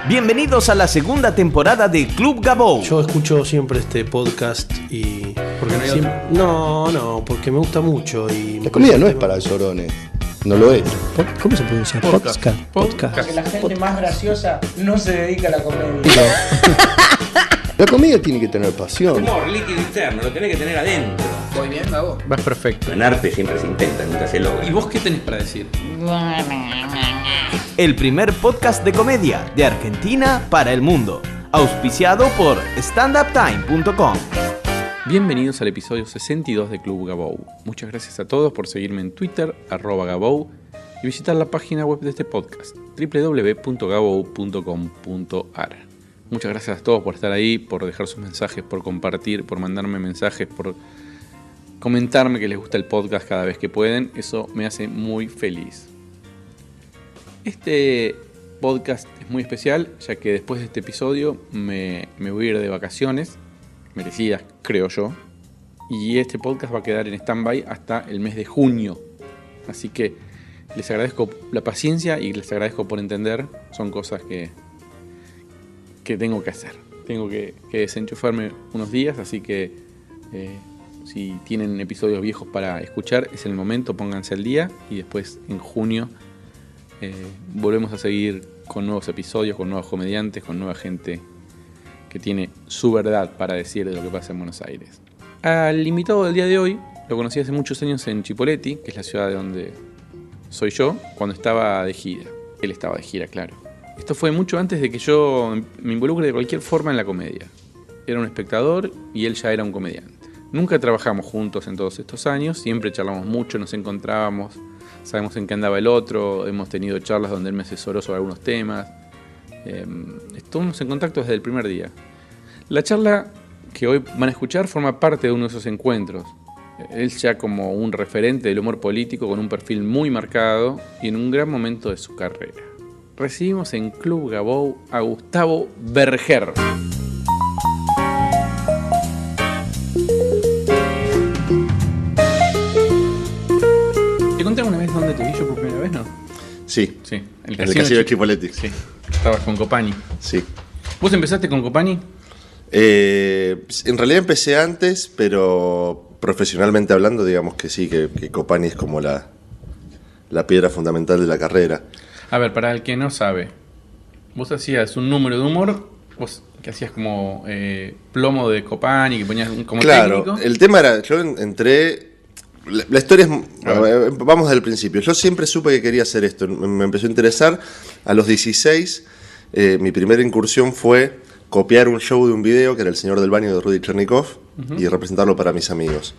Bienvenidos a la segunda temporada de Club Gabou. Yo escucho siempre este podcast y... ¿Por qué no hay otro? No, porque me gusta mucho y... La comida no es para llorones. No lo es. ¿Cómo se pronuncia? Podcast. Podcast. Porque la gente más graciosa no se dedica a la comedia. La comida tiene que tener pasión. Humor líquido interno, lo tenés que tener adentro. ¿Voy bien, Gabo? Vas perfecto. En arte siempre se intenta, nunca se logra. ¿Y vos qué tenés para decir? El primer podcast de comedia de Argentina para el mundo. Auspiciado por standuptime.com. Bienvenidos al episodio 62 de Club Gabou. Muchas gracias a todos por seguirme en Twitter, @Gabou, y visitar la página web de este podcast, www.gabou.com.ar. Muchas gracias a todos por estar ahí, por dejar sus mensajes, por compartir, por mandarme mensajes, por comentarme que les gusta el podcast cada vez que pueden. Eso me hace muy feliz. Este podcast es muy especial, ya que después de este episodio me voy a ir de vacaciones, merecidas creo yo, y este podcast va a quedar en stand-by hasta el mes de junio. Así que les agradezco la paciencia y les agradezco por entender. Son cosas que tengo que hacer. Tengo que desenchufarme unos días, así que si tienen episodios viejos para escuchar, es el momento, pónganse al día, y después en junio volvemos a seguir con nuevos episodios, con nuevos comediantes, con nueva gente que tiene su verdad para decir de lo que pasa en Buenos Aires. Al invitado del día de hoy lo conocí hace muchos años en Chipoleti, que es la ciudad de donde soy yo, cuando estaba de gira. Él estaba de gira, claro. Esto fue mucho antes de que yo me involucre de cualquier forma en la comedia. Era un espectador y él ya era un comediante. Nunca trabajamos juntos en todos estos años, siempre charlamos mucho, nos encontrábamos, sabemos en qué andaba el otro, hemos tenido charlas donde él me asesoró sobre algunos temas. Estuvimos en contacto desde el primer día. La charla que hoy van a escuchar forma parte de uno de esos encuentros. Él ya como un referente del humor político con un perfil muy marcado y en un gran momento de su carrera. Recibimos en Club Gabou a Gustavo Berger. ¿Te conté alguna vez dónde te vi yo por primera vez, no? Sí. Sí, En el casino de Chipoleti. Sí, estabas con Copani. Sí. ¿Vos empezaste con Copani? En realidad empecé antes, pero profesionalmente hablando, digamos que sí, que Copani es como la piedra fundamental de la carrera. A ver, para el que no sabe, vos hacías un número de humor, vos que hacías como plomo de Copani, que ponías como claro, técnico. el tema era, yo entré... La historia es... Vamos desde el principio. Yo siempre supe que quería hacer esto. Me empezó a interesar. A los 16, mi primera incursión fue copiar un show de un video, que era El Señor del Baño de Rudy Chernikov, y representarlo para mis amigos.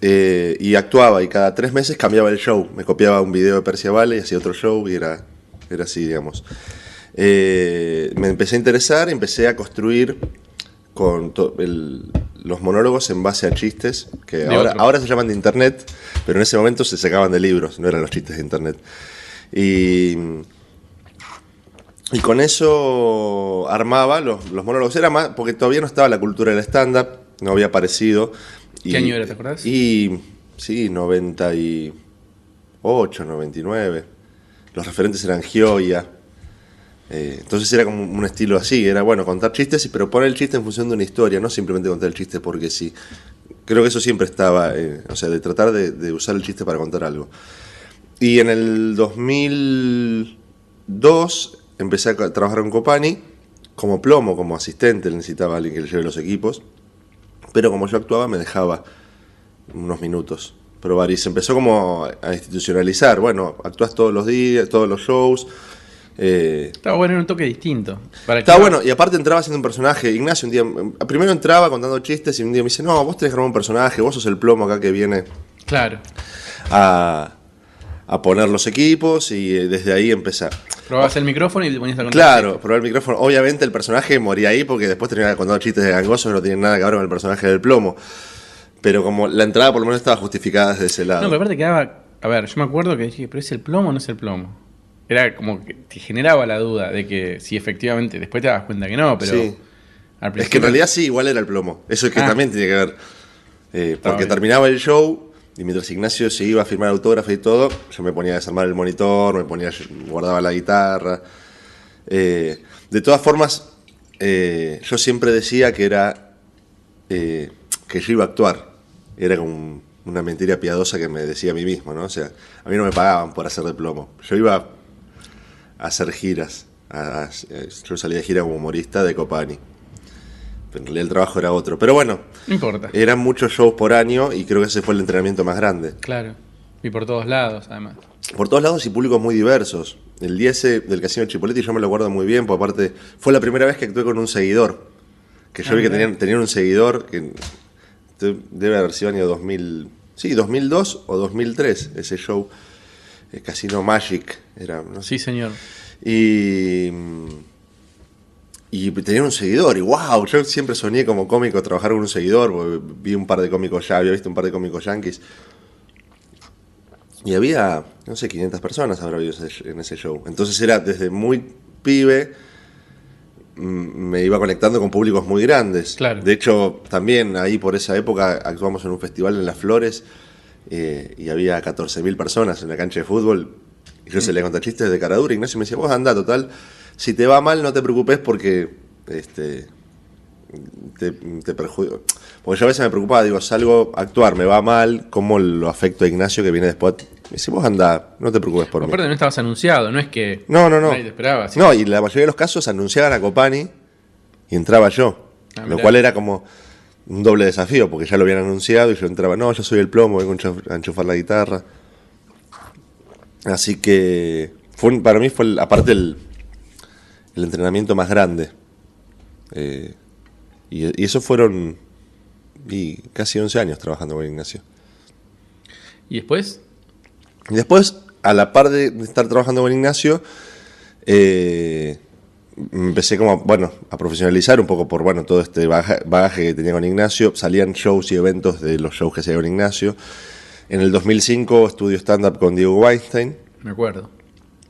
Y actuaba, y cada 3 meses cambiaba el show. Me copiaba un video de Percia Vale y hacía otro show, y era así, digamos. Me empecé a interesar, empecé a construir con los monólogos en base a chistes, que ahora se llaman de internet, pero en ese momento se sacaban de libros, no eran los chistes de internet. Y con eso armaba los monólogos. Era más, porque todavía no estaba la cultura del stand-up, no había aparecido. ¿Qué año era, te acordás? Y sí, 98, 99. Los referentes eran Gioia. Entonces era como un estilo así, era bueno contar chistes, pero poner el chiste en función de una historia, no simplemente contar el chiste porque sí. Creo que eso siempre estaba, o sea, de tratar de usar el chiste para contar algo. Y en el 2002 empecé a trabajar con Copani como plomo, como asistente, necesitaba a alguien que le lleve los equipos, pero como yo actuaba me dejaba unos minutos probar y se empezó como a institucionalizar. Bueno, actúas todos los días, todos los shows. Estaba bueno, era un toque distinto. Estaba bueno, y aparte entraba haciendo un personaje. Ignacio un día, primero entraba contando chistes y un día me dice, no, vos tenés que armar un personaje, vos sos el plomo acá que viene Claro. a poner los equipos, y desde ahí empezar. Probabas el micrófono y te ponías a contar. Claro, probé el micrófono. Obviamente el personaje moría ahí porque después tenía que contar chistes de gangosos que no tienen nada que ver con el personaje del plomo. Pero como la entrada por lo menos estaba justificada desde ese lado. No, pero aparte quedaba... A ver, yo me acuerdo que dije, ¿pero es el plomo o no es el plomo? Era como que te generaba la duda de que si efectivamente... Después te das cuenta que no, pero... Sí. Al principio... Es que en realidad sí, igual era el plomo. Eso es que también tiene que ver. Porque bien. terminaba el show y mientras Ignacio se iba a firmar autógrafo y todo, yo me ponía a desarmar el monitor, guardaba la guitarra. De todas formas, yo siempre decía que era que yo iba a actuar. Era como una mentira piadosa que me decía a mí mismo, ¿no? O sea, a mí no me pagaban por hacer de plomo. Yo iba a hacer giras. Yo salía de gira como humorista de Copani. Pero en realidad el trabajo era otro. Pero bueno, No importa. eran muchos shows por año y creo que ese fue el entrenamiento más grande. Claro. Y por todos lados, además. Por todos lados y públicos muy diversos. El día ese del Casino Chipolletti yo me lo acuerdo muy bien, porque aparte fue la primera vez que actué con un seguidor. Que yo vi que tenían un seguidor que debe haber sido año 2000, sí, 2002 o 2003, ese show. Casino Magic era, no sé. Sí, señor. Y tenía un seguidor, y wow, yo siempre soñé como cómico trabajar con un seguidor, porque vi un par de cómicos ya, había visto un par de cómicos yankees. Y había, no sé, 500 personas habrá habido en ese show. Entonces era desde muy pibe, me iba conectando con públicos muy grandes. Claro. De hecho, también ahí por esa época actuamos en un festival en Las Flores y había 14.000 personas en la cancha de fútbol. Y yo se le conté chistes de cara dura. Ignacio me decía, vos andá, total, si te va mal no te preocupes porque te perjudico. Porque yo a veces me preocupaba, digo, salgo a actuar, me va mal, ¿cómo lo afecto a Ignacio que viene después? Me dice, vos andá, no te preocupes por mí. Aparte no estabas anunciado, no es que No. nadie te esperaba. ¿sí? No, y la mayoría de los casos anunciaban a Copani y entraba yo. Ah, Lo mirá. cual era como un doble desafío, porque ya lo habían anunciado y yo entraba, no, yo soy el plomo, vengo a enchufar la guitarra. Así que para mí fue, aparte, el entrenamiento más grande. Y eso fueron casi 11 años trabajando con Ignacio. ¿Y después? Y después, a la par de estar trabajando con Ignacio, empecé como, a profesionalizar un poco por, todo este bagaje que tenía con Ignacio. Salían shows y eventos de los shows que hacía con Ignacio. En el 2005 estudio stand-up con Diego Weinstein. Me acuerdo.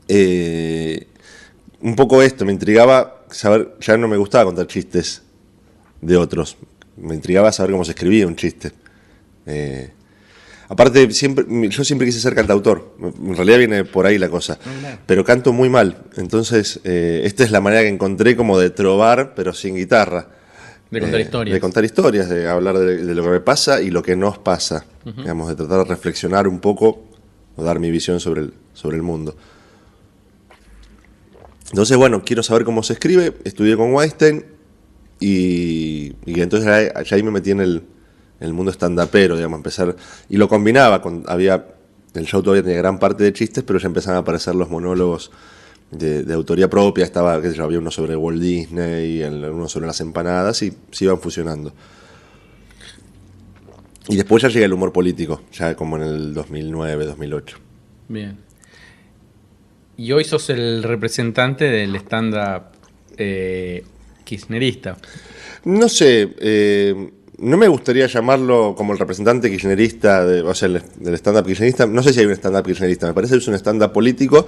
Un poco esto, me intrigaba saber, ya no me gustaba contar chistes de otros, me intrigaba saber cómo se escribía un chiste. Aparte, yo siempre quise ser cantautor, en realidad viene por ahí la cosa, pero canto muy mal, entonces esta es la manera que encontré como de trovar, pero sin guitarra. De contar historias. De contar historias, de hablar de lo que me pasa y lo que nos pasa, digamos, de tratar de reflexionar un poco o dar mi visión sobre el mundo. Entonces, quiero saber cómo se escribe, estudié con Weinstein y entonces ya ahí me metí en el mundo stand-upero, digamos, empezar, y lo combinaba el show todavía tenía gran parte de chistes, pero ya empezaban a aparecer los monólogos de autoría propia, había uno sobre Walt Disney, uno sobre las empanadas, y se iban fusionando. Y después ya llega el humor político, ya como en el 2009, 2008. Bien. Y hoy sos el representante del stand-up kirchnerista. No sé, no me gustaría llamarlo como el representante kirchnerista, del stand-up kirchnerista. No sé si hay un stand-up kirchnerista, me parece que es un stand-up político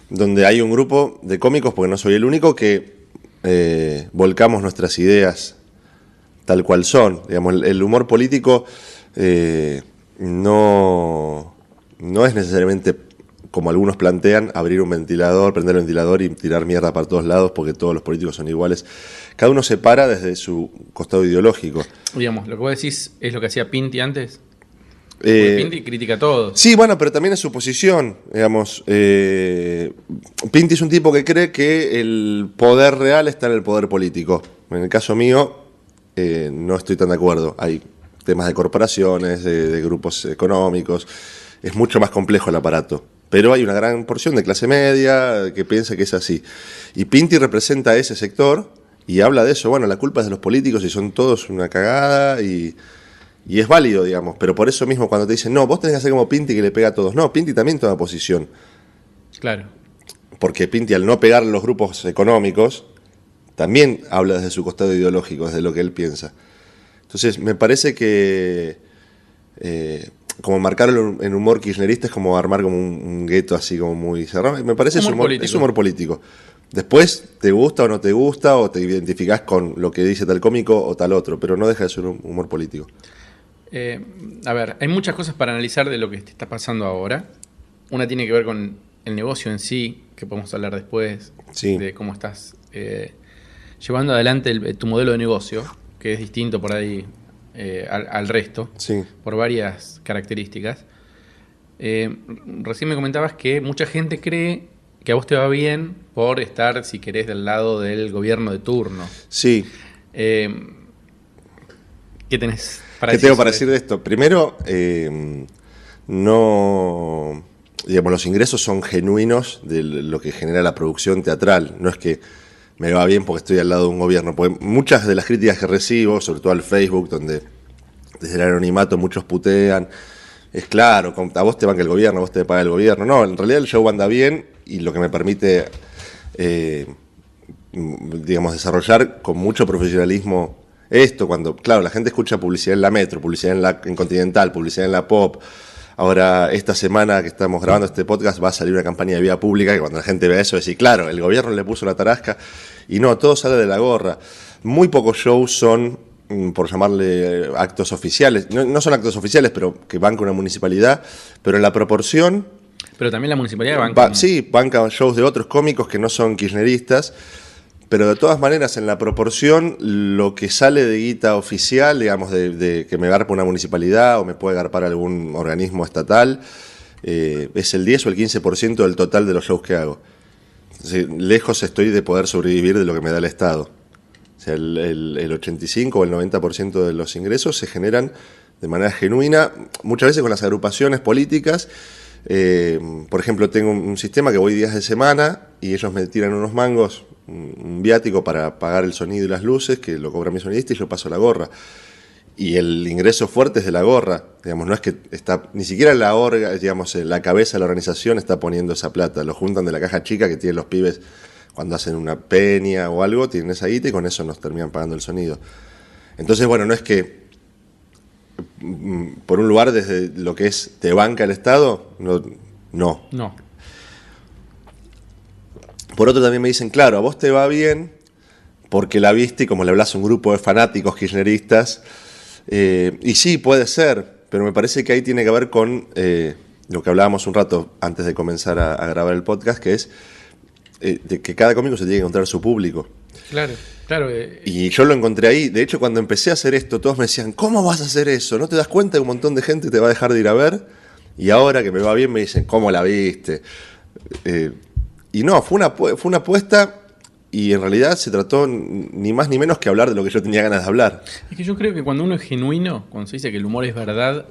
donde hay un grupo de cómicos, porque no soy el único, que volcamos nuestras ideas tal cual son. Digamos, el humor político no es necesariamente, como algunos plantean, abrir un ventilador, prender el ventilador y tirar mierda para todos lados porque todos los políticos son iguales. Cada uno se para desde su costado ideológico. Digamos, lo que vos decís es lo que hacía Pinti antes. Porque Pinti critica a todos. Sí, pero también es su posición. Digamos, Pinti es un tipo que cree que el poder real está en el poder político. En el caso mío, no estoy tan de acuerdo. Hay temas de corporaciones, de grupos económicos. Es mucho más complejo el aparato. Pero hay una gran porción de clase media que piensa que es así. Y Pinti representa a ese sector y habla de eso. La culpa es de los políticos y son todos una cagada y es válido, digamos. Pero por eso mismo cuando te dicen, no, vos tenés que hacer como Pinti que le pega a todos. No, Pinti también toma posición. Claro. Porque Pinti, al no pegar a los grupos económicos, también habla desde su costado ideológico, desde lo que él piensa. Entonces, me parece que como marcarlo en humor kirchnerista es como armar como un gueto así como muy cerrado. Me parece es humor político. Después, te gusta o no te gusta, o te identificás con lo que dice tal cómico o tal otro, pero no deja de ser un humor político. A ver, hay muchas cosas para analizar de lo que te está pasando ahora. Una tiene que ver con el negocio en sí, que podemos hablar después, Sí. de cómo estás llevando adelante tu modelo de negocio, que es distinto por ahí al resto, Sí. por varias características. Recién me comentabas que mucha gente cree que a vos te va bien por estar, si querés, del lado del gobierno de turno. Sí. ¿Qué tenés para ¿Qué decir tengo para sobre decir de esto? Primero, no, digamos, los ingresos son genuinos de lo que genera la producción teatral. No es que me va bien porque estoy al lado de un gobierno. Porque muchas de las críticas que recibo, sobre todo al Facebook, donde desde el anonimato muchos putean, es claro, a vos te banca el gobierno, a vos te paga el gobierno. No, en realidad el show anda bien y lo que me permite, digamos, desarrollar con mucho profesionalismo esto, cuando, claro, la gente escucha publicidad en la Metro, publicidad en Continental, publicidad en la Pop. Ahora, esta semana que estamos grabando este podcast va a salir una campaña de vía pública que cuando la gente ve eso decir, claro, el gobierno le puso la tarasca. Y no, todo sale de la gorra. Muy pocos shows son, por llamarle, actos oficiales. No son actos oficiales, pero que banca una municipalidad. Pero en la proporción... Pero también la municipalidad banca. Sí, banca shows de otros cómicos que no son kirchneristas. Pero de todas maneras, en la proporción, lo que sale de guita oficial, digamos, de que me garpa una municipalidad o me puede garpar algún organismo estatal, es el 10 o el 15% del total de los shows que hago. Lejos estoy de poder sobrevivir de lo que me da el Estado. O sea, el 85 o el 90% de los ingresos se generan de manera genuina, muchas veces con las agrupaciones políticas. Por ejemplo, tengo un sistema que voy días de semana y ellos me tiran unos mangos, un viático para pagar el sonido y las luces, que lo cobra mi sonidista y yo paso la gorra. Y el ingreso fuerte es de la gorra, digamos, no es que está, ni siquiera digamos, la cabeza de la organización está poniendo esa plata, lo juntan de la caja chica que tienen los pibes cuando hacen una peña o algo, tienen esa guita y con eso nos terminan pagando el sonido. Entonces, bueno, no es que por un lugar desde lo que es te banca el Estado, no. Por otro también me dicen, claro, a vos te va bien porque la viste y como le hablas a un grupo de fanáticos kirchneristas, y sí, puede ser, pero me parece que ahí tiene que ver con lo que hablábamos un rato antes de comenzar a grabar el podcast, que es de que cada cómico se tiene que encontrar su público. Claro. Y yo lo encontré ahí. De hecho, cuando empecé a hacer esto, todos me decían, ¿cómo vas a hacer eso? ¿No te das cuenta que un montón de gente te va a dejar de ir a ver? Y ahora que me va bien me dicen, ¿cómo la viste? Y no, fue una apuesta y en realidad se trató ni más ni menos que hablar de lo que yo tenía ganas de hablar. Es que yo creo que cuando uno es genuino, cuando se dice que el humor es verdad,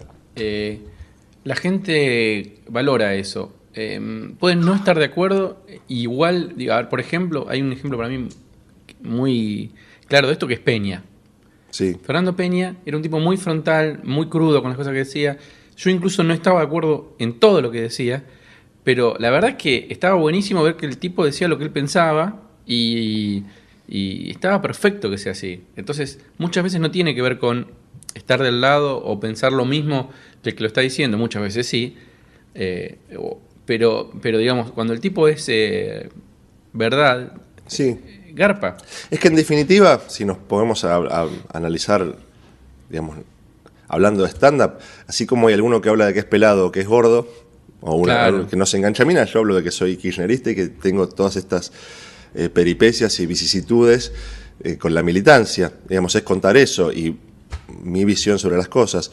la gente valora eso. Pueden no estar de acuerdo, igual, a ver, por ejemplo, hay un ejemplo para mí muy claro de esto que es Peña. Sí. Fernando Peña era un tipo muy frontal, muy crudo con las cosas que decía. Yo incluso no estaba de acuerdo en todo lo que decía, pero la verdad es que estaba buenísimo ver que el tipo decía lo que él pensaba y estaba perfecto que sea así. Entonces, muchas veces no tiene que ver con estar del lado o pensar lo mismo del que lo está diciendo, muchas veces sí, pero digamos, cuando el tipo es verdad, Sí. garpa. Es que en definitiva, si nos podemos a analizar, digamos, hablando de stand-up, así como hay alguno que habla de que es pelado o que es gordo, o Claro. que no se engancha a mina, yo hablo de que soy kirchnerista y que tengo todas estas peripecias y vicisitudes con la militancia. Digamos, es contar eso y mi visión sobre las cosas.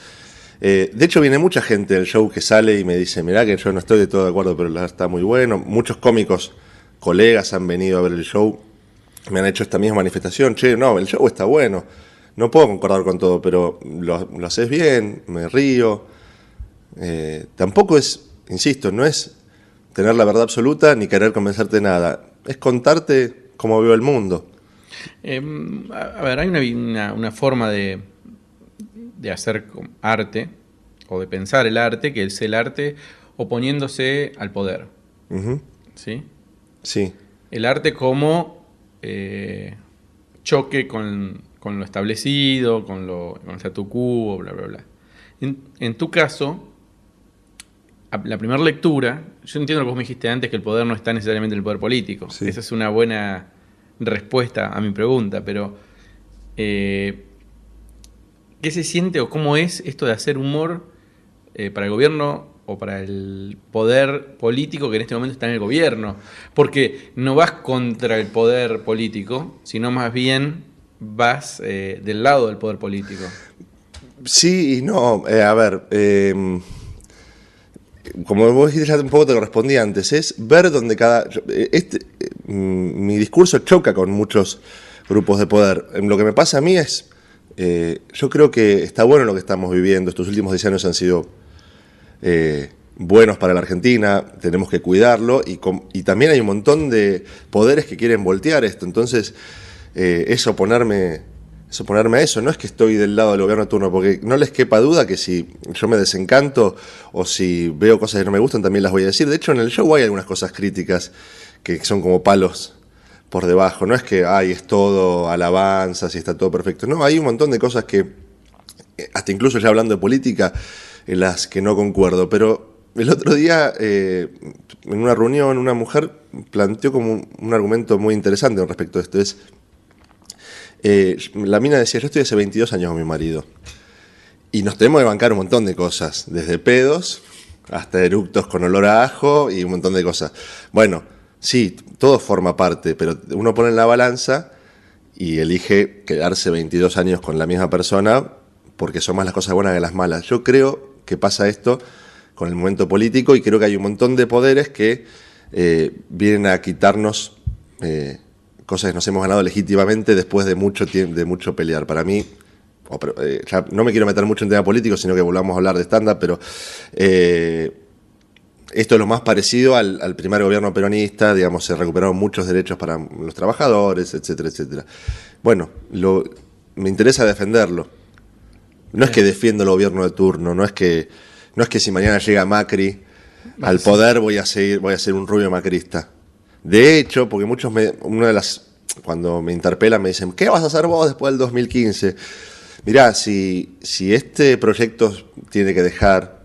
De hecho, viene mucha gente del show que sale y me dice, mirá que yo no estoy de todo de acuerdo, pero está muy bueno. Muchos cómicos, colegas han venido a ver el show, me han hecho esta misma manifestación. Che, no, el show está bueno. No puedo concordar con todo, pero lo haces bien, me río. Tampoco es, insisto, no es tener la verdad absoluta ni querer convencerte de nada. Es contarte cómo veo el mundo. A ver, hay una forma de hacer arte, o de pensar el arte, que es el arte oponiéndose al poder. Uh-huh. ¿Sí? Sí. El arte como choque con lo establecido, con el statu quo, bla, bla, bla. En tu caso, la primera lectura, yo entiendo lo que vos me dijiste antes, que el poder no está necesariamente en el poder político. Sí. Esa es una buena respuesta a mi pregunta, pero ¿qué se siente o cómo es esto de hacer humor para el gobierno o para el poder político que en este momento está en el gobierno. Porque no vas contra el poder político, sino más bien vas del lado del poder político. Sí y no. A ver, como vos dijiste, ya un poco te lo respondí antes, es ver donde mi discurso choca con muchos grupos de poder. Lo que me pasa a mí es, yo creo que está bueno lo que estamos viviendo. Estos últimos 10 años han sido buenos para la Argentina, tenemos que cuidarlo, y también hay un montón de poderes que quieren voltear esto. Entonces, es oponerme a eso. No es que estoy del lado del gobierno de turno, porque no les quepa duda que si yo me desencanto o si veo cosas que no me gustan, también las voy a decir. De hecho, en el show hay algunas cosas críticas que son como palos por debajo. No es que es todo alabanzas y está todo perfecto. No, hay un montón de cosas que, hasta incluso ya hablando de política, en las que no concuerdo. Pero el otro día, en una reunión, una mujer planteó como un argumento muy interesante con respecto a esto. La mina decía, yo estoy hace 22 años con mi marido y nos tenemos que bancar un montón de cosas, desde pedos hasta eructos con olor a ajo y un montón de cosas. Bueno, sí, todo forma parte, pero uno pone en la balanza y elige quedarse 22 años con la misma persona porque son más las cosas buenas que las malas. Yo creo que pasa esto con el momento político y creo que hay un montón de poderes que vienen a quitarnos cosas que nos hemos ganado legítimamente después de mucho pelear. Para mí, ya no me quiero meter mucho en tema político, sino que volvamos a hablar de stand-up, pero esto es lo más parecido al primer gobierno peronista. Digamos, se recuperaron muchos derechos para los trabajadores, etcétera, etcétera. Bueno, me interesa defenderlo. No es que defiendo el gobierno de turno, no es que si mañana llega Macri al poder voy a ser un rubio macrista. De hecho, porque cuando me interpelan me dicen, ¿qué vas a hacer vos después del 2015? Mirá, si este proyecto tiene que dejar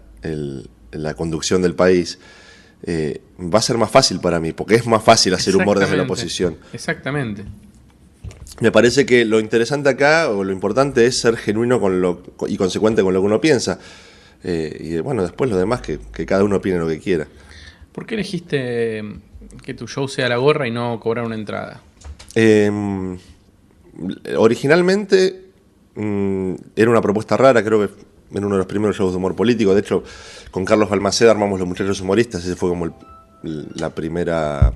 la conducción del país, va a ser más fácil para mí, porque es más fácil hacer humor desde la oposición. Exactamente. Me parece que lo interesante acá, o lo importante, es ser genuino y consecuente con lo que uno piensa. Y bueno, después lo demás, que cada uno opine lo que quiera. ¿Por qué elegiste que tu show sea La Gorra y no cobrar una entrada? Originalmente era una propuesta rara, creo que en uno de los primeros shows de humor político. De hecho, con Carlos Balmaceda armamos Los Muchachos Humoristas. Ese fue como la primera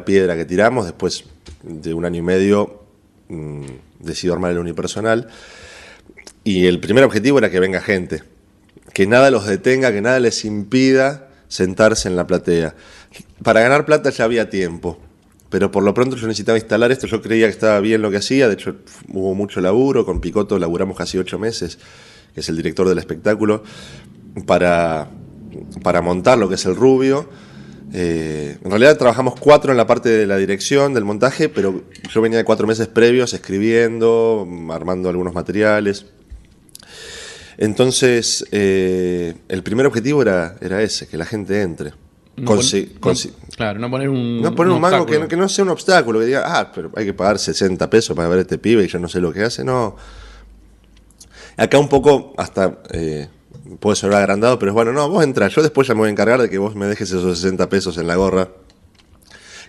piedra que tiramos. Después de un año y medio decido armar el unipersonal. Y el primer objetivo era que venga gente, que nada los detenga, que nada les impida sentarse en la platea. Para ganar plata ya había tiempo, pero por lo pronto yo necesitaba instalar esto. Yo creía que estaba bien lo que hacía. De hecho, hubo mucho laburo. Con Picotto laburamos casi 8 meses, que es el director del espectáculo, para montar lo que es El Rubio. En realidad trabajamos 4 en la parte de la dirección, del montaje, pero yo venía de 4 meses previos escribiendo, armando algunos materiales. Entonces, el primer objetivo era ese, que la gente entre. Claro, no poner un mango que no sea un obstáculo, que diga, pero hay que pagar 60 pesos para ver a este pibe y yo no sé lo que hace. No. Acá un poco hasta puede sonar agrandado, pero es bueno, no, vos entrás, yo después ya me voy a encargar de que vos me dejes esos 60 pesos en la gorra.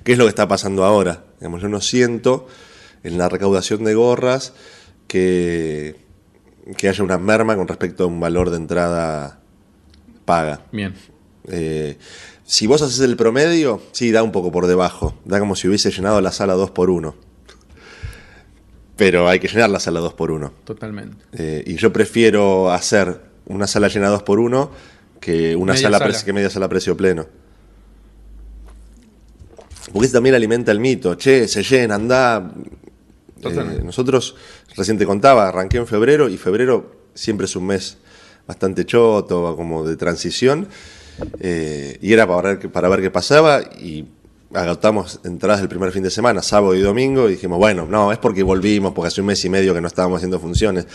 ¿Qué es lo que está pasando ahora? Digamos, yo no siento en la recaudación de gorras que haya una merma con respecto a un valor de entrada paga. Bien. Si vos haces el promedio, sí, da un poco por debajo. Da como si hubiese llenado la sala 2x1. Pero hay que llenar la sala 2x1. Totalmente. Y yo prefiero hacer una sala llena 2x1 que media sala a precio pleno. Porque eso también alimenta el mito. Che, se llena, andá. Nosotros, recién te contaba, arranqué en febrero, y febrero siempre es un mes bastante choto, como de transición, y era para ver qué pasaba, y agotamos entradas el primer fin de semana, sábado y domingo, y dijimos, bueno, no, es porque volvimos, porque hace un mes y medio que no estábamos haciendo funciones.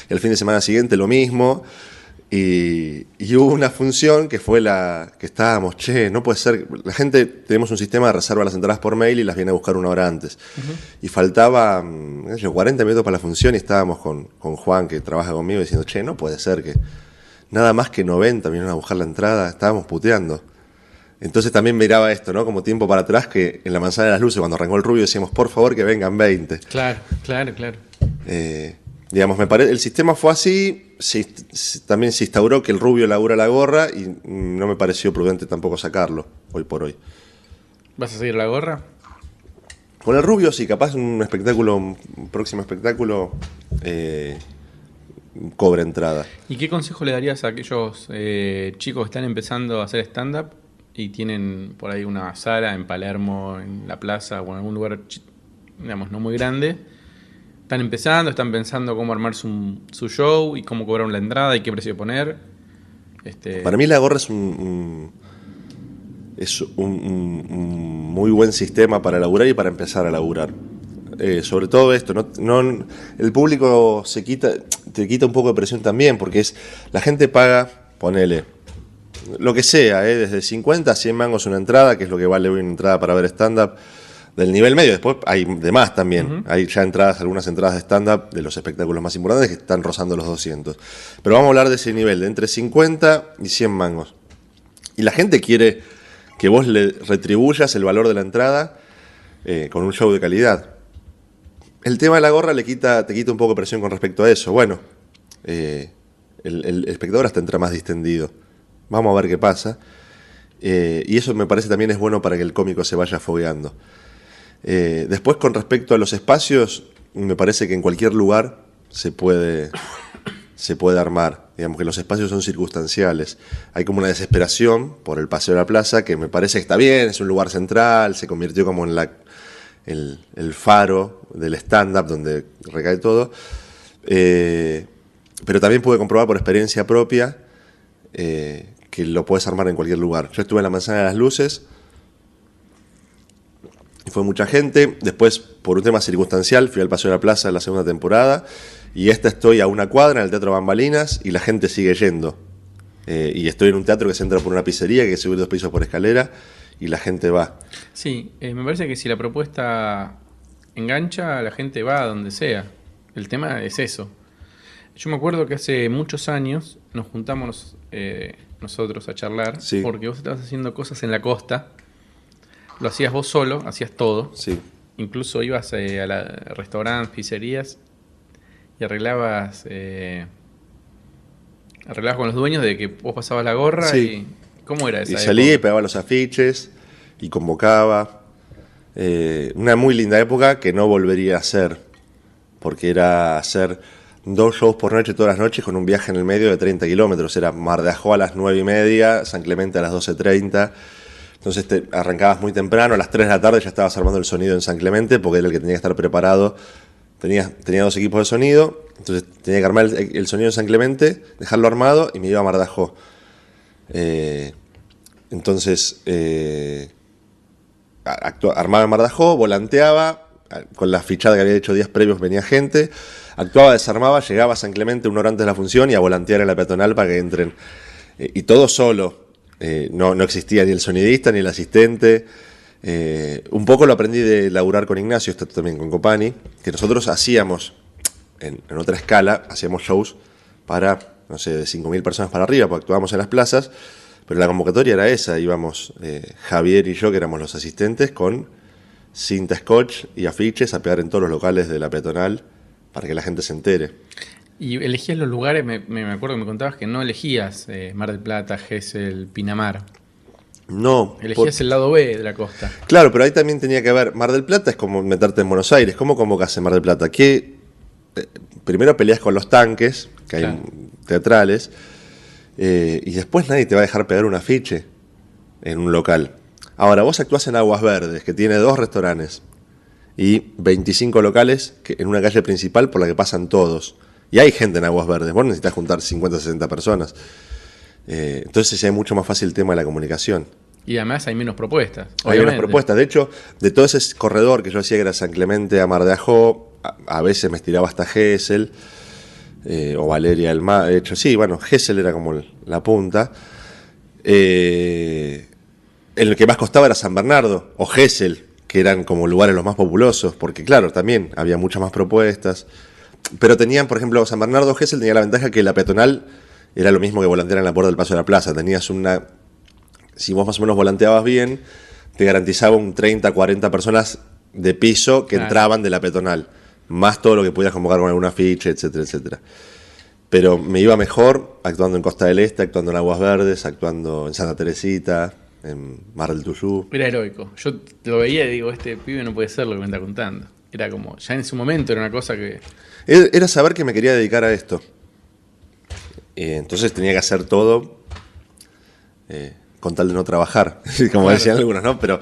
Y el fin de semana siguiente lo mismo, y hubo una función que fue la que estábamos, no puede ser, la gente, tenemos un sistema de reserva las entradas por mail y las viene a buscar una hora antes. Y faltaba 40 minutos para la función y estábamos con Juan, que trabaja conmigo, diciendo, no puede ser que nada más que 90 vinieron a buscar la entrada, estábamos puteando. Entonces también miraba esto, ¿no? Como tiempo para atrás, que en la Manzana de las Luces, cuando arrancó el Rubio, decíamos, por favor, que vengan 20. Claro. Digamos, el sistema fue así, también se instauró que el Rubio labura la gorra y no me pareció prudente tampoco sacarlo, hoy por hoy. ¿Vas a seguir la gorra? Con el Rubio sí, capaz un próximo espectáculo cobra entrada. ¿Y qué consejo le darías a aquellos chicos que están empezando a hacer stand-up y tienen por ahí una sala en Palermo, en la plaza o en algún lugar, digamos, no muy grande? Están empezando, están pensando cómo armar su show y cómo cobrar la entrada y qué precio poner. Para mí la gorra es un muy buen sistema para laburar y para empezar a laburar. Sobre todo esto, el público te quita un poco de presión también, porque la gente paga, ponele, lo que sea, desde 50 a 100 mangos una entrada, que es lo que vale una entrada para ver stand-up del nivel medio. Después hay de más también. Uh-huh. Hay ya algunas entradas de stand-up de los espectáculos más importantes que están rozando los 200. Pero vamos a hablar de ese nivel, de entre 50 y 100 mangos. Y la gente quiere que vos le retribuyas el valor de la entrada con un show de calidad. El tema de la gorra te quita un poco de presión con respecto a eso. Bueno, el espectador hasta entra más distendido. Vamos a ver qué pasa. Y eso me parece también es bueno para que el cómico se vaya fogueando. Después, con respecto a los espacios, me parece que en cualquier lugar se puede armar. Digamos que los espacios son circunstanciales. Hay como una desesperación por el Paseo de la Plaza, que me parece que está bien, es un lugar central, se convirtió como en el faro del stand-up donde recae todo. Pero también pude comprobar por experiencia propia que lo puedes armar en cualquier lugar. Yo estuve en la Manzana de las Luces y fue mucha gente. Después, por un tema circunstancial, fui al Paseo de la Plaza en la segunda temporada y estoy a una cuadra en el Teatro Bambalinas y la gente sigue yendo. Y estoy en un teatro que se entra por una pizzería, que hay que subir 2 pisos por escalera y la gente va. Sí, me parece que si la propuesta engancha, la gente va a donde sea. El tema es eso. Yo me acuerdo que hace muchos años nos juntamos nosotros a charlar, sí, porque vos estabas haciendo cosas en la costa, lo hacías vos solo, hacías todo, sí, incluso ibas a restaurantes, pizzerías y arreglabas con los dueños de que vos pasabas la gorra, sí, y ¿cómo era esa época? Salía y pegaba los afiches y convocaba. Una muy linda época que no volvería a hacer, porque era hacer 2 shows por noche todas las noches con un viaje en el medio de 30 kilómetros. Era Mar de Ajó a las 9:30, San Clemente a las 12:30. Entonces arrancabas muy temprano, a las 3 de la tarde ya estabas armando el sonido en San Clemente, porque era el que tenía que estar preparado. Tenía 2 equipos de sonido, entonces tenía que armar el sonido en San Clemente, dejarlo armado y me iba a Mar de Ajó. Entonces armaba en Mar de Ajó, volanteaba, con la fichada que había hecho días previos venía gente, actuaba, desarmaba, llegaba a San Clemente 1 hora antes de la función y a volantear en la peatonal para que entren. Y todo solo, no existía ni el sonidista ni el asistente. Un poco lo aprendí de laburar con Ignacio, esto también con Copani, que nosotros hacíamos, en otra escala, hacíamos shows para, no sé, de 5.000 personas para arriba, porque actuábamos en las plazas, pero la convocatoria era esa, íbamos Javier y yo, que éramos los asistentes, con cinta scotch y afiches a pegar en todos los locales de la peatonal para que la gente se entere. Y elegías los lugares, me acuerdo que me contabas que no elegías Mar del Plata, Gesell, Pinamar. No. Elegías el lado B de la costa. Claro, pero ahí también tenía que ver. Mar del Plata es como meterte en Buenos Aires. ¿Cómo convocas en Mar del Plata? Primero peleas con los tanques, que claro, hay teatrales, y después nadie te va a dejar pegar un afiche en un local. Ahora, vos actuás en Aguas Verdes, que tiene 2 restaurantes y 25 locales en una calle principal por la que pasan todos. Y hay gente en Aguas Verdes. Vos necesitas juntar 50 o 60 personas. Entonces es mucho más fácil el tema de la comunicación. Y además hay menos propuestas. Hay menos propuestas. De hecho, de todo ese corredor que yo decía que era San Clemente a Mar de Ajó, a veces me estiraba hasta Gesell, o Valeria del Mar. De hecho, sí, bueno, Gesell era como la punta. El que más costaba era San Bernardo o Gesell, que eran como lugares los más populosos, porque claro, también había muchas más propuestas. Pero tenían, por ejemplo, San Bernardo o Gesell tenía la ventaja que la peatonal era lo mismo que volantear en la puerta del Paso de la Plaza. Tenías una... Si vos más o menos volanteabas bien, te garantizaba un 30, 40 personas de piso que entraban de la peatonal. Más todo lo que podías convocar con algún afiche, etcétera, etcétera. Pero me iba mejor actuando en Costa del Este, actuando en Aguas Verdes, actuando en Santa Teresita, en Mar del Tuyú. Era heroico. Yo lo veía y digo, este pibe no puede ser lo que me está contando. Era como, ya en su momento era una cosa que... Era saber que me quería dedicar a esto. Entonces tenía que hacer todo con tal de no trabajar, como decían algunos, ¿no? Pero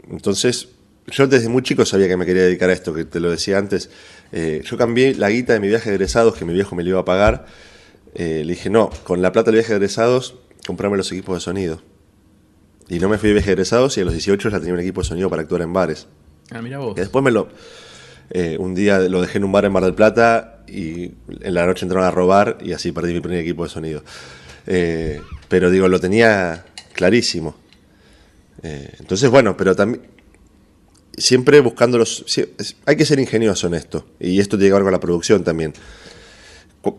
entonces yo desde muy chico sabía que me quería dedicar a esto, que te lo decía antes. Yo cambié la guita de mi viaje de egresados, que mi viejo me lo iba a pagar. Le dije, no, con la plata del viaje de egresados, comprarme los equipos de sonido. Y no me fui de viaje de egresados y a los 18 ya tenía un equipo de sonido para actuar en bares. Ah, mira vos. Y después un día lo dejé en un bar en Mar del Plata y en la noche entraron a robar y así perdí mi primer equipo de sonido. Pero digo, lo tenía clarísimo. Entonces, bueno, pero también siempre buscando hay que ser ingenioso en esto. Y esto tiene que ver con la producción también.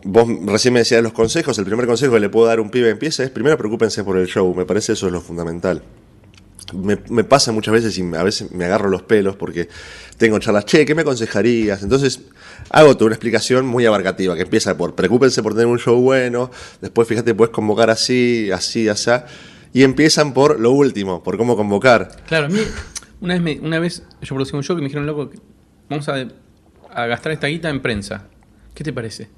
Vos recién me decías los consejos. El primer consejo que le puedo dar a un pibe que empieza es: primero preocúpense por el show. Me parece eso es lo fundamental. Me pasa muchas veces y a veces me agarro los pelos porque tengo charlas, che, ¿qué me aconsejarías? Entonces hago toda una explicación muy abarcativa que empieza por preocúpense por tener un show bueno, después fíjate, puedes convocar así, así, así, y empiezan por lo último, por cómo convocar. Claro, a mí una vez yo producí un show que me dijeron, loco, vamos a gastar esta guita en prensa. ¿Qué te parece?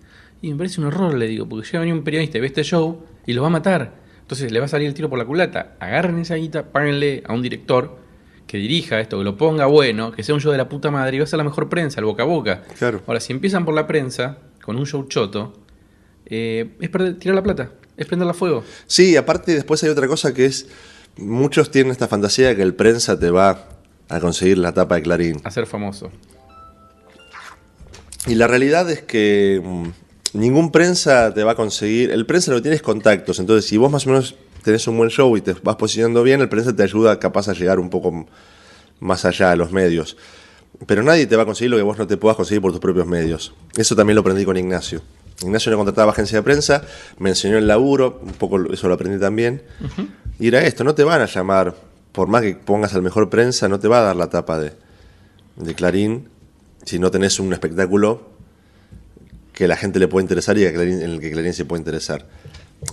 Y me parece un horror, le digo, porque llega a venir un periodista y ve este show y lo va a matar. Entonces le va a salir el tiro por la culata. Agarren esa guita, páguenle a un director que dirija esto, que lo ponga bueno, que sea un show de la puta madre y va a ser la mejor prensa, el boca a boca. Claro. Ahora, si empiezan por la prensa, con un show choto, es tirar la plata, es prenderla a fuego. Sí, aparte después hay otra cosa que es, muchos tienen esta fantasía de que el prensa te va a conseguir la tapa de Clarín. A ser famoso. Y la realidad es que ningún prensa te va a conseguir. El prensa lo que tiene es contactos. Entonces, si vos más o menos tenés un buen show y te vas posicionando bien, el prensa te ayuda capaz a llegar un poco más allá de los medios. Pero nadie te va a conseguir lo que vos no te puedas conseguir por tus propios medios. Eso también lo aprendí con Ignacio. Ignacio no contrataba agencia de prensa, me enseñó el laburo, un poco eso lo aprendí también. Uh-huh. Y era esto, no te van a llamar, por más que pongas al mejor prensa, no te va a dar la tapa de Clarín si no tenés un espectáculo que la gente le puede interesar y en el que Clarín se puede interesar.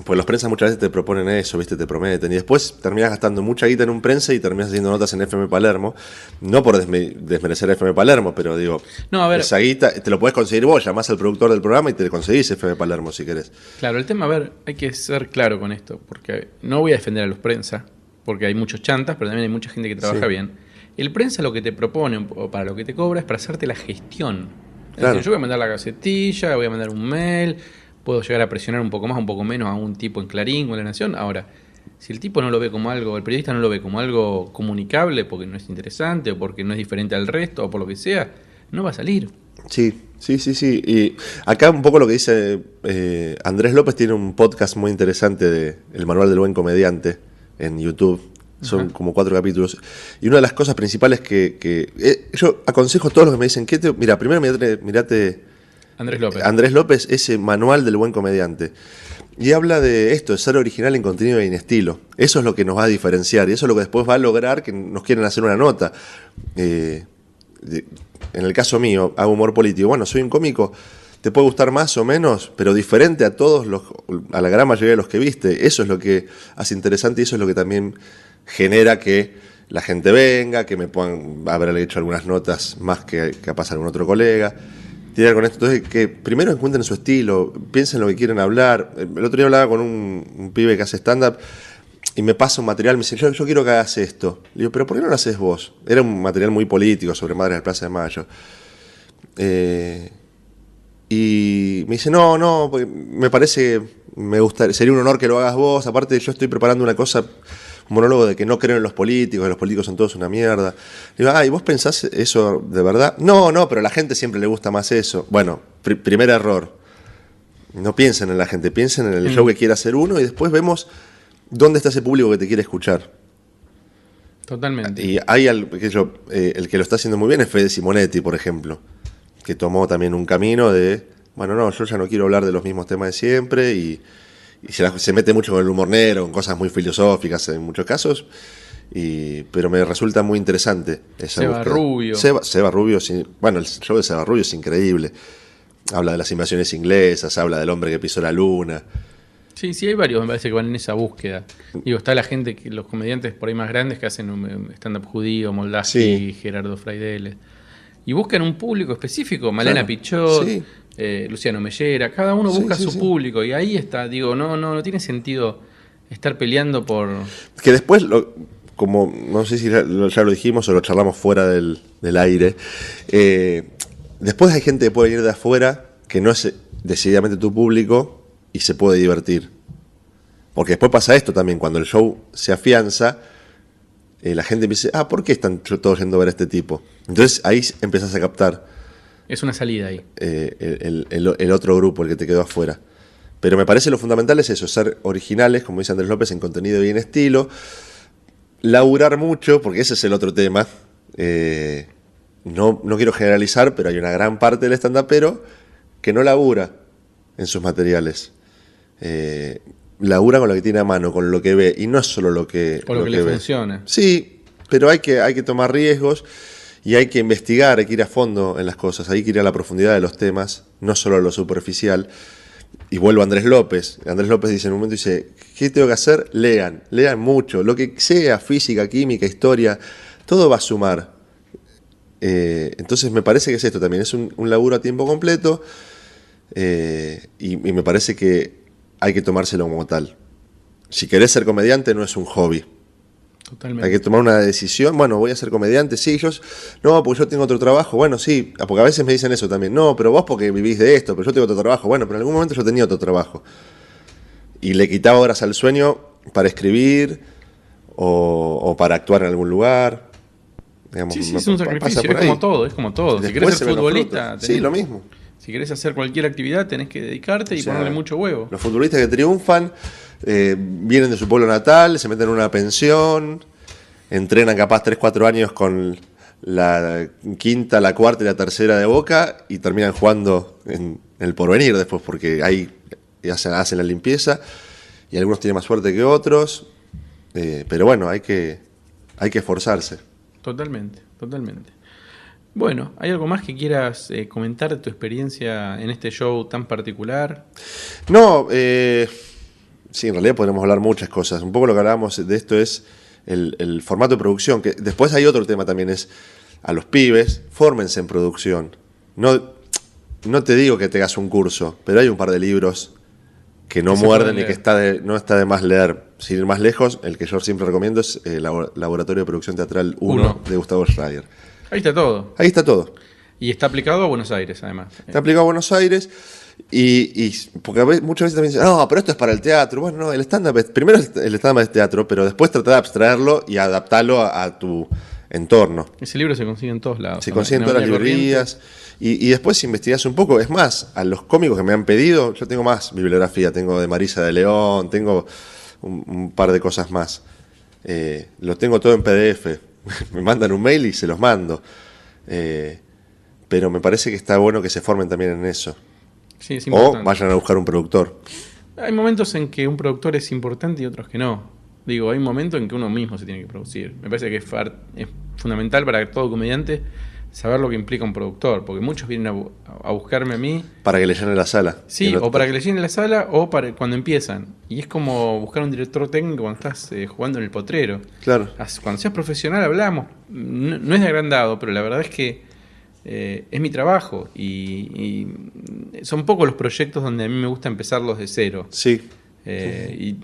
Pues los prensas muchas veces te proponen eso, ¿viste? Te prometen. Y después terminas gastando mucha guita en un prensa y terminas haciendo notas en FM Palermo. No por desmerecer a FM Palermo, pero digo, no, a ver, esa guita te lo podés conseguir vos. Llamás al productor del programa y te conseguís FM Palermo si querés. Claro, el tema, a ver, hay que ser claro con esto. Porque no voy a defender a los prensas, porque hay muchos chantas, pero también hay mucha gente que trabaja bien. El prensa lo que te propone, o para lo que te cobra, es para hacerte la gestión. Claro. Decir, yo voy a mandar la gacetilla, voy a mandar un mail, puedo llegar a presionar un poco más, un poco menos a un tipo en Clarín o en La Nación. Ahora, si el tipo no lo ve como algo, el periodista no lo ve como algo comunicable porque no es interesante o porque no es diferente al resto o por lo que sea, no va a salir. Sí. Y acá un poco lo que dice Andrés López tiene un podcast muy interesante de El Manual del Buen Comediante en YouTube. Son como 4 capítulos. Y una de las cosas principales que yo aconsejo a todos los que me dicen, mira, primero mirate Andrés López, ese Manual del Buen Comediante. Y habla de esto, de ser original en contenido y en estilo. Eso es lo que nos va a diferenciar. Y eso es lo que después va a lograr que nos quieran hacer una nota. En el caso mío, hago humor político. Bueno, soy un cómico, te puede gustar más o menos, pero diferente a a la gran mayoría de los que viste. Eso es lo que hace interesante y eso es lo que también genera que la gente venga, que me puedan haber hecho algunas notas más que capaz algún otro colega. Tiene con esto, entonces, que primero encuentren su estilo, piensen lo que quieren hablar. El otro día hablaba con un pibe que hace stand-up y me pasa un material, me dice, yo quiero que hagas esto. Le digo, pero ¿por qué no lo haces vos? Era un material muy político sobre Madres del Plaza de Mayo. Y me dice, no, porque me parece que sería un honor que lo hagas vos. Aparte, yo estoy preparando una cosa, un monólogo de que no creo en los políticos son todos una mierda. Le digo, ¿y vos pensás eso de verdad? No, pero a la gente siempre le gusta más eso. Bueno, primer error. No piensen en la gente, piensen en el show que quiere hacer uno y después vemos dónde está ese público que te quiere escuchar. Totalmente. Y hay el que lo está haciendo muy bien es Fede Simonetti, por ejemplo, que tomó también un camino de bueno, no, yo ya no quiero hablar de los mismos temas de siempre y se mete mucho con el humor negro, con cosas muy filosóficas en muchos casos, pero me resulta muy interesante esa Seba búsqueda. Rubio. Seba Rubio, sí, bueno, el show de Seba Rubio es increíble. Habla de las invasiones inglesas, habla del hombre que pisó la luna. Sí, hay varios, me parece, que van en esa búsqueda. Digo, está la gente, los comediantes por ahí más grandes que hacen un stand-up judío, Moldavsky, Sí. Gerardo Fraideles. Y buscan un público específico, Malena Claro. Pichot, Sí. Luciano Mellera, cada uno Sí, busca sí, su sí. público. Y ahí está, digo, no tiene sentido estar peleando por... Que después, como no sé si ya lo dijimos o lo charlamos fuera del aire, después hay gente que puede ir de afuera que no es decididamente tu público y se puede divertir. Porque después pasa esto también, cuando el show se afianza, la gente dice, ¿por qué están todos yendo a ver a este tipo? Entonces ahí empezás a captar Es una salida ahí. el otro grupo, el que te quedó afuera. Pero me parece lo fundamental es eso, ser originales, como dice Andrés López, en contenido y en estilo. Laburar mucho, porque ese es el otro tema. No quiero generalizar, pero hay una gran parte del stand-upero que no labura en sus materiales. Labura con lo que tiene a mano, con lo que ve, y no es solo lo que, Por lo que le ve. funciona. Sí, pero hay que tomar riesgos y hay que investigar, hay que ir a fondo en las cosas, hay que ir a la profundidad de los temas, no solo a lo superficial. Y vuelvo a Andrés López. Andrés López dice en un momento, dice, ¿qué tengo que hacer? Lean mucho, lo que sea, física, química, historia, todo va a sumar. Entonces me parece que es esto también, es un laburo a tiempo completo y me parece que hay que tomárselo como tal. Si querés ser comediante no es un hobby. Totalmente. Hay que tomar una decisión. Bueno, voy a ser comediante. Sí, no, porque yo tengo otro trabajo. Bueno, sí, porque a veces me dicen eso también. No, pero vos porque vivís de esto, pero yo tengo otro trabajo. Bueno, pero en algún momento yo tenía otro trabajo. Y le quitaba horas al sueño para escribir o para actuar en algún lugar. Digamos, Sí, es un sacrificio, pasa por es ahí. como todo. Si Después querés se ser ven los futbolista, frutos. Sí, lo mismo. Si querés hacer cualquier actividad, tenés que dedicarte y O sea, ponerle mucho huevo. Los futbolistas que triunfan vienen de su pueblo natal, se meten en una pensión, entrenan capaz 3-4 años con la quinta, la cuarta y la tercera de Boca y terminan jugando en el Porvenir después porque ahí hacen la limpieza y algunos tienen más suerte que otros, pero bueno, hay que esforzarse. Totalmente. Bueno, ¿hay algo más que quieras comentar de tu experiencia en este show tan particular? No, sí, en realidad podremos hablar muchas cosas. Un poco lo que hablábamos de esto es el formato de producción, que después hay otro tema también, es a los pibes, fórmense en producción. No te digo que te hagas un curso, pero hay un par de libros que no Que se muerden pueden y que no está de más leer. Sin ir más lejos, el que yo siempre recomiendo es el Laboratorio de Producción Teatral 1 de Gustavo Schrader. Ahí está todo. Ahí está todo. Y está aplicado a Buenos Aires, además. Está aplicado a Buenos Aires y porque muchas veces también dicen, no, pero esto es para el teatro. Bueno, no, el stand-up, primero el stand-up es teatro, pero después trata de abstraerlo y adaptarlo a tu entorno. Ese libro se consigue en todos lados. Se consigue en todas las Avenida librerías y después si investigás un poco, es más, a los cómicos que me han pedido, yo tengo más bibliografía, tengo de Marisa de León, tengo un par de cosas más. Lo tengo todo en PDF, me mandan un mail y se los mando. Pero me parece que está bueno que se formen también en eso. Sí, es O importante. vayan a buscar un productor. Hay momentos en que un productor es importante y otros que no. Digo, hay momentos en que uno mismo se tiene que producir. Me parece que es fundamental para todo comediante saber lo que implica un productor, porque muchos vienen a buscarme a mí. Para que le llene la sala. Sí, Y no- o para que le llenen la sala o para cuando empiezan. Y es como buscar un director técnico cuando estás jugando en el potrero. Claro. Cuando seas profesional hablamos. No es de agrandado, pero la verdad es que es mi trabajo y son pocos los proyectos donde a mí me gusta empezarlos de cero. Sí. Y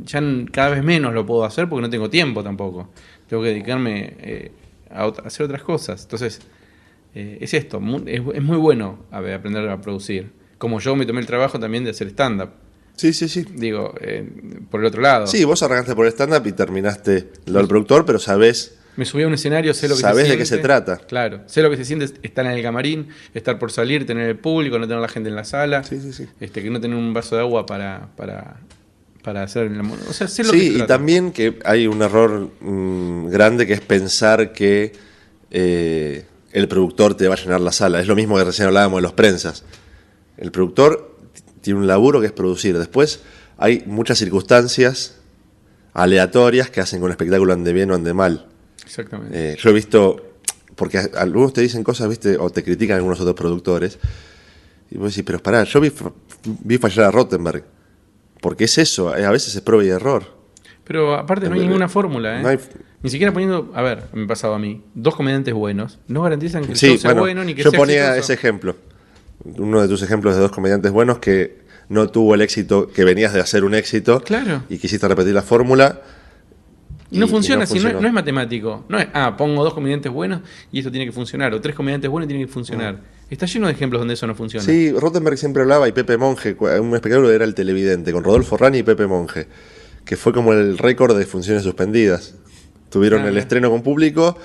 ya cada vez menos lo puedo hacer porque no tengo tiempo tampoco. Tengo que dedicarme a hacer otras cosas. Entonces, es esto. Es muy bueno aprender a producir. Como yo me tomé el trabajo también de hacer stand-up. Sí. Digo, por el otro lado. Sí, vos arrancaste por el stand-up y terminaste lo del productor, pero sabés. Me subí a un escenario, sé lo que se Sabés siente. de qué se trata. Claro, sé lo que se siente estar en el camarín, estar por salir, tener el público, no tener la gente en la sala. Sí. Que no tener un vaso de agua para hacer el amor. O sea, sé lo que Sí, se y trata. también que hay un error grande que es pensar que el productor te va a llenar la sala. Es lo mismo que recién hablábamos de los prensas. El productor tiene un laburo que es producir. Después hay muchas circunstancias aleatorias que hacen que un espectáculo ande bien o ande mal. Exactamente. Yo he visto, porque algunos te dicen cosas, ¿viste? O te critican algunos otros productores. Y vos decís, pero pará, yo vi fallar a Rottenberg. Porque es eso, a veces es prueba y error. Pero aparte no hay ninguna fórmula, ¿eh? No hay- Ni siquiera poniendo, a ver, me ha pasado a mí, 2 comediantes buenos no garantizan que el Sí, show sea bueno, bueno ni que yo sea ponía exitoso. ese ejemplo. Uno de tus ejemplos de 2 comediantes buenos que no tuvo el éxito, que venías de hacer un éxito. Claro. Y quisiste repetir la fórmula. Y no funciona así, funcionó. no es matemático. No es, pongo 2 comediantes buenos y esto tiene que funcionar. O 3 comediantes buenos y tiene que funcionar. Está lleno de ejemplos donde eso no funciona. Sí, Rottenberg siempre hablaba, y Pepe Monge, un espectáculo era El Televidente, con Rodolfo Rani y Pepe Monge, que fue como el récord de funciones suspendidas. Tuvieron el estreno con público,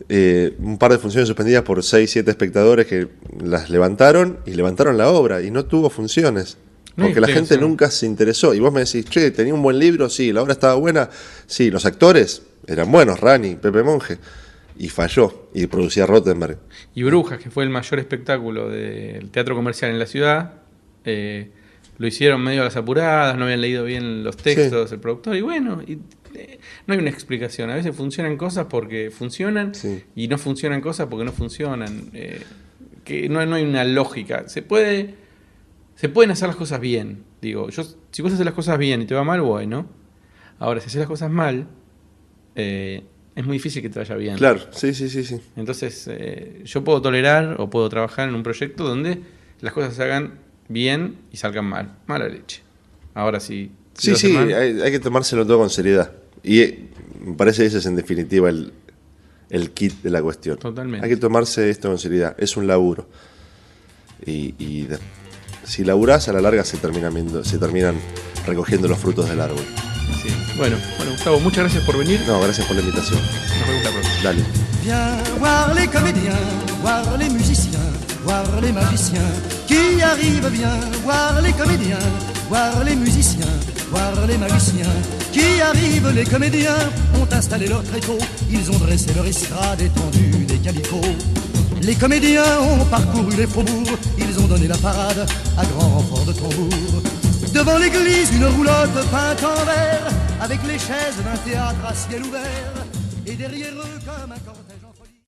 un par de funciones suspendidas por 6, 7 espectadores que las levantaron y levantaron la obra, y no tuvo funciones. No hay Porque la gente explicación. nunca se interesó. Y vos me decís, che, tenía un buen libro, sí, la obra estaba buena, sí, los actores eran buenos, Rani, Pepe Monge, y falló, y producía Rottenberg. Y Brujas, que fue el mayor espectáculo del teatro comercial en la ciudad, lo hicieron medio a las apuradas, no habían leído bien los textos, el productor, y bueno, no hay una explicación. A veces funcionan cosas porque funcionan Sí. y no funcionan cosas porque no funcionan. Que no hay una lógica. Se pueden hacer las cosas bien. Digo, si vos haces las cosas bien y te va mal, bueno. Ahora, si haces las cosas mal, es muy difícil que te vaya bien. Claro, sí. Entonces, yo puedo tolerar o puedo trabajar en un proyecto donde las cosas se hagan bien y salgan mal. Mala leche. Ahora sí. Sí, hay que tomárselo todo con seriedad. Y me parece que ese es en definitiva el kit de la cuestión. Totalmente. Hay que tomarse esto con seriedad. Es un laburo. Si laburás, a la larga se terminan recogiendo los frutos del árbol. Sí. Bueno, Gustavo, muchas gracias por venir. No, gracias por la invitación. Nos vemos la próxima. Dale. Viens voir les comédiens, voir les musiciens, voir les magiciens qui arrivent. Viens voir les comédiens, voir les musiciens, voir les magiciens qui arrivent. Les comédiens ont installé leur tréteau, ils ont dressé leur estrade étendue des calicots. Les comédiens ont parcouru les faubourgs, ils ont donné la parade à grand renfort de tambour. Devant l'église, une roulotte peinte en vert, avec les chaises d'un théâtre à ciel ouvert, et derrière eux comme un corps